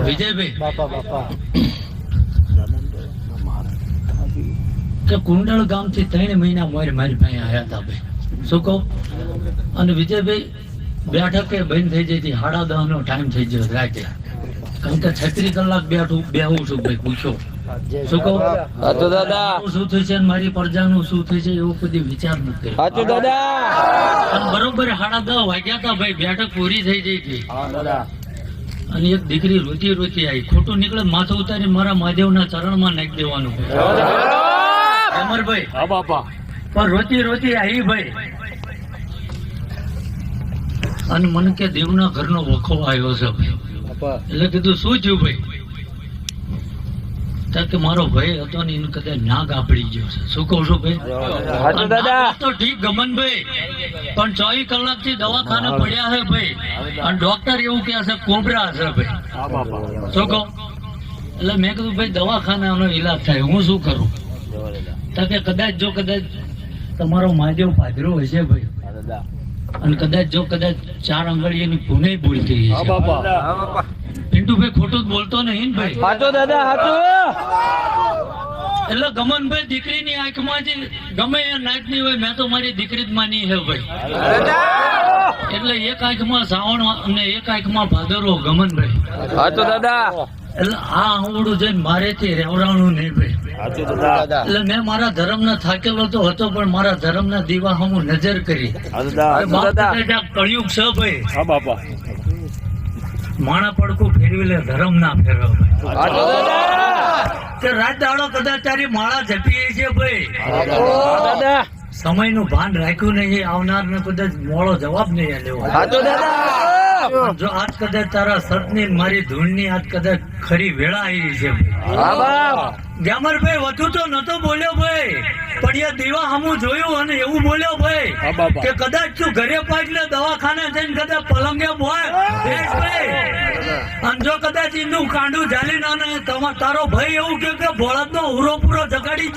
વિજયભાઈ કે કુંડળ ગામ થી 3 મહિના મોર મારી પાસે આવ્યા હતા ભાઈ. શું કહું? અને વિજયભાઈ બેઠકે બંધ થઈ જતી 10:30 નો ટાઈમ થઈ ગયો રાતે. કારણ કે 36 કલાક બેહું છું ભાઈ. પૂછો શું કહું? શું થશે મારી પ્રજાનું શું થશે એવું બધી વિચાર નથી કર્યો. બરોબર 10:30 વાગ્યા હતા ભાઈ. બેઠક પૂરી થઈ જઈ હતી અને એક દીકરી રોતી રોતી આવી. ખોટું નીકળે માથું ઉતારી મારા મહાદેવના ચરણમાં નાખી દેવાનું. અમરભાઈ હા બાપા. પણ રોતી રોતી આવી ભાઈ. અને મને કે દેવના ઘરનો વખો આવ્યો છે ભાઈ. એટલે કીધું શું થયું ભાઈ? કે મારો ભાઈ હતો ને એને કદાચ નાગ આપડી ગયો છે. શું કહું છું ભાઈ? તો ઠીક ગમનભાઈ, પણ 24 કલાક થી દવાખાને પડ્યા છે ભાઈ. અને ડોક્ટર એવું કે છે કોબરા છે ભાઈ. શું કહું? એટલે મેં કીધું ભાઈ દવાખાનાનો ઈલાજ થાય, હું શું કરું? કે કદાચ તમારો મહાદેવ પાદરો હશે ભાઈ, અને કદાચ 4 આંગળીની પુને બોલતી હશે. પિન્ટુભાઈ ખોટું જ બોલતો નહીં ભાઈ. સાચો દાદા સાચું. એટલે ગમનભાઈ દીકરીની આંખમાંથી ગમે એ નાચની હોય, મેં તો મારી દીકરી જ માની છે ભાઈ. એટલે એક આંખમાં શ્રાવણ અને એક આંખમાં ભાદરવો. ગમનભાઈ સાચો દાદા. એટલે આ આંગળું જઈને મારેથી રેવરાણું નહીં ભાઈ. એટલે મેં મારા ધર્મ ના થાકેલો તો હતો, પણ મારા ધર્મ ના દીવા હું નજર કરી. કળિયુગ છે ભાઈ. માણા પડકું ફેરવી લે, ધર્મ ના ફેરવ. રાત દાડો કદાચ તારી માળા જપી છે ભાઈ. સમય નું ભાન રાખ્યું નહીં, આવનાર ને કદાચ મોડો જવાબ નહીં લેવો. જો આજ કદાચ તારા સત ની મારી ધૂળ ની આજ કદાચ ખરી વેળા આવી છે. ગ્યામરભાઈ વધુ તો નતો બોલ્યો ભાઈ, પણ એ દીવા હમું જોયું અને એવું બોલ્યો ભાઈ કે કદાચ તું ઘરે પાછલે દવાખાને જઈને કદાચ પલંગે બોય અને જો કદાચ એનું કાંડું ઝાલી ના તારો ભાઈ એવું કે બળદ નો ઉરો પૂરો જગાડી